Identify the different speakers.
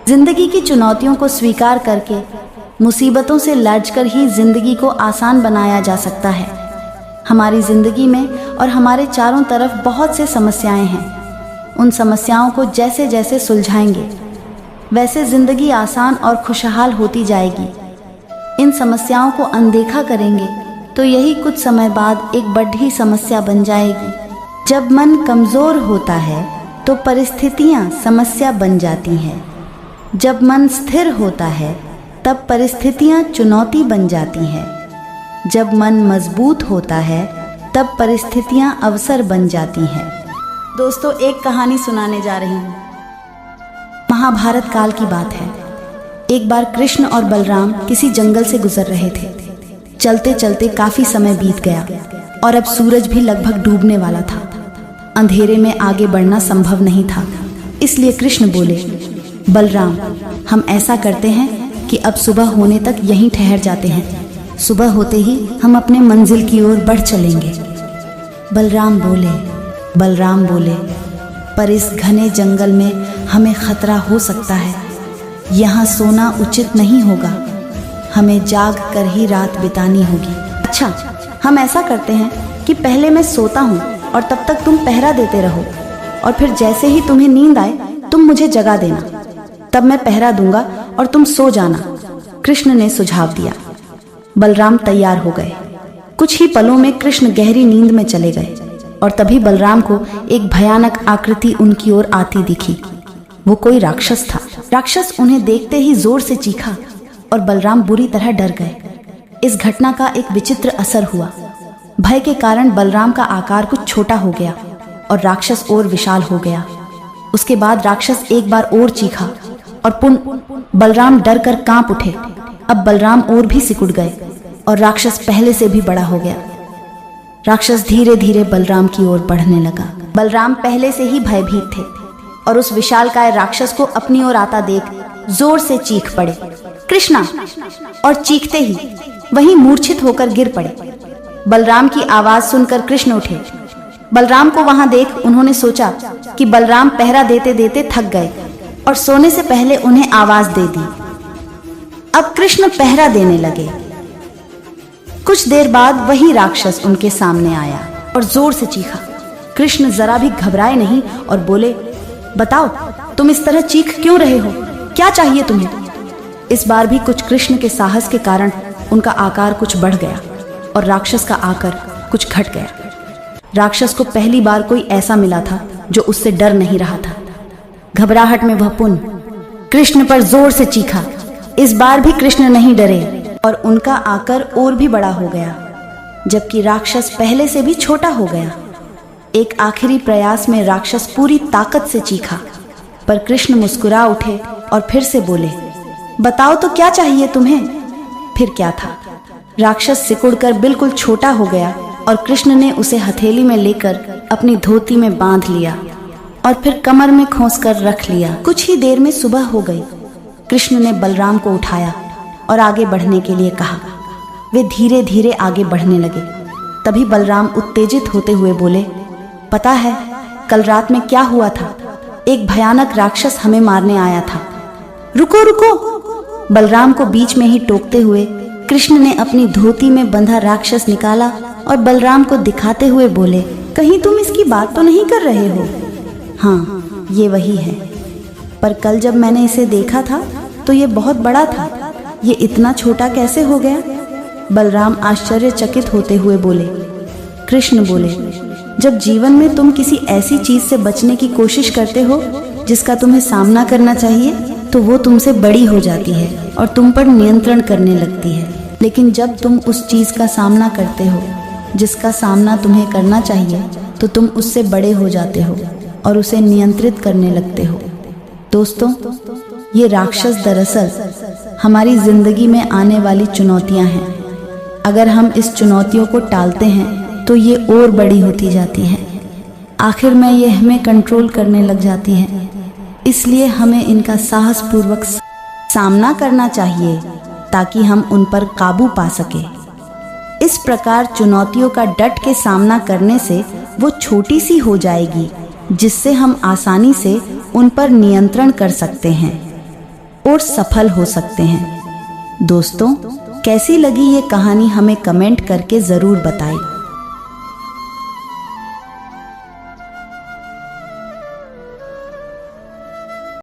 Speaker 1: जिंदगी की चुनौतियों को स्वीकार करके मुसीबतों से लड़कर ही जिंदगी को आसान बनाया जा सकता है। हमारी जिंदगी में और हमारे चारों तरफ बहुत से समस्याएं हैं। उन समस्याओं को जैसे जैसे सुलझाएंगे वैसे जिंदगी आसान और खुशहाल होती जाएगी। इन समस्याओं को अनदेखा करेंगे तो यही कुछ समय बाद एक बड़ी समस्या बन जाएगी। जब मन कमज़ोर होता है तो परिस्थितियाँ समस्या बन जाती हैं। जब मन स्थिर होता है तब परिस्थितियाँ चुनौती बन जाती हैं। जब मन मजबूत होता है तब परिस्थितियाँ अवसर बन जाती हैं। दोस्तों, एक कहानी सुनाने जा रही हूँ। महाभारत काल की बात है। एक बार कृष्ण और बलराम किसी जंगल से गुजर रहे थे। चलते चलते काफी समय बीत गया और अब सूरज भी लगभग डूबने वाला था। अंधेरे में आगे बढ़ना संभव नहीं था। इसलिए कृष्ण बोले, बलराम, हम ऐसा करते हैं कि अब सुबह होने तक यहीं ठहर जाते हैं। सुबह होते ही हम अपने मंजिल की ओर बढ़ चलेंगे। बलराम बोले, पर इस घने जंगल में हमें खतरा हो सकता है। यहाँ सोना उचित नहीं होगा। हमें जाग कर ही रात बितानी होगी। अच्छा, हम ऐसा करते हैं कि पहले मैं सोता हूँ और तब तक तुम पहरा देते रहो, और फिर जैसे ही तुम्हें नींद आए तुम मुझे जगा देना। तब मैं पहरा दूंगा और तुम सो जाना। कृष्ण ने सुझाव दिया। बलराम तैयार हो गए। कुछ ही पलों में कृष्ण गहरी नींद में चले गए और तभी बलराम को एक भयानक आकृति उनकी ओर आती दिखी। वो कोई राक्षस था। राक्षस उन्हें देखते ही जोर से चीखा और बलराम बुरी तरह डर गए। इस घटना का एक विचित्र असर हुआ। भय के कारण बलराम का आकार कुछ छोटा हो गया और राक्षस और विशाल हो गया। उसके बाद राक्षस एक बार और चीखा और पुनः बलराम डर कर कांप उठे। अब बलराम और भी सिकुड़ गए और राक्षस पहले से भी बड़ा हो गया। राक्षस धीरे धीरे बलराम की ओर बढ़ने लगा। बलराम पहले से ही भयभीत थे और उस विशालकाय राक्षस को अपनी ओर आता देख जोर से चीख पड़े, कृष्णा! और चीखते ही वहीं मूर्छित होकर गिर पड़े। बलराम की आवाज सुनकर कृष्ण उठे। बलराम को वहां देख उन्होंने सोचा कि बलराम पहरा देते देते थक गए और सोने से पहले उन्हें आवाज दे दी। अब कृष्ण पहरा देने लगे। कुछ देर बाद वही राक्षस उनके सामने आया और जोर से चीखा। कृष्ण जरा भी घबराए नहीं और बोले, बताओ, तुम इस तरह चीख क्यों रहे हो? क्या चाहिए तुम्हें? इस बार भी कुछ कृष्ण के साहस के कारण उनका आकार कुछ बढ़ गया और राक्षस का आकार कुछ घट गया। राक्षस को पहली बार कोई ऐसा मिला था जो उससे डर नहीं रहा था। घबराहट में वह पुनः कृष्ण पर जोर से चीखा। इस बार भी कृष्ण नहीं डरे और उनका आकार और भी बड़ा हो गया, जबकि राक्षस पहले से भी छोटा हो गया। एक आखिरी प्रयास में राक्षस पूरी ताकत से चीखा, पर कृष्ण मुस्कुरा उठे और फिर से बोले, बताओ तो क्या चाहिए तुम्हें? फिर क्या था, राक्षस सिकुड़कर बिल्कुल छोटा हो गया और कृष्ण ने उसे हथेली में लेकर अपनी धोती में बांध लिया और फिर कमर में खोंसकर रख लिया। कुछ ही देर में सुबह हो गई। कृष्ण ने बलराम को उठाया और आगे बढ़ने के लिए कहा। वे धीरे धीरे आगे बढ़ने लगे। तभी बलराम उत्तेजित होते हुए बोले, पता है कल रात में क्या हुआ था? एक भयानक राक्षस हमें मारने आया था। रुको रुको! बलराम को बीच में ही टोकते हुए कृष्ण ने अपनी धोती में बंधा राक्षस निकाला और बलराम को दिखाते हुए बोले, कहीं तुम इसकी बात तो नहीं कर रहे हो? हाँ, ये वही है, पर कल जब मैंने इसे देखा था तो ये बहुत बड़ा था। ये इतना छोटा कैसे हो गया? बलराम आश्चर्यचकित होते हुए बोले। कृष्ण बोले, जब जीवन में तुम किसी ऐसी चीज से बचने की कोशिश करते हो जिसका तुम्हें सामना करना चाहिए, तो वो तुमसे बड़ी हो जाती है और तुम पर नियंत्रण करने लगती है। लेकिन जब तुम उस चीज का सामना करते हो जिसका सामना तुम्हें करना चाहिए, तो तुम उससे बड़े हो जाते हो और उसे नियंत्रित करने लगते हो। दोस्तों, ये राक्षस दरअसल हमारी जिंदगी में आने वाली चुनौतियां हैं। अगर हम इस चुनौतियों को टालते हैं तो ये और बड़ी होती जाती है। आखिर में ये हमें कंट्रोल करने लग जाती है। इसलिए हमें इनका साहसपूर्वक सामना करना चाहिए ताकि हम उन पर काबू पा सके। इस प्रकार चुनौतियों का डट के सामना करने से वो छोटी सी हो जाएगी, जिससे हम आसानी से उन पर नियंत्रण कर सकते हैं। और सफल हो सकते हैं। दोस्तों, कैसी लगी ये कहानी हमें कमेंट करके ज़रूर बताएं।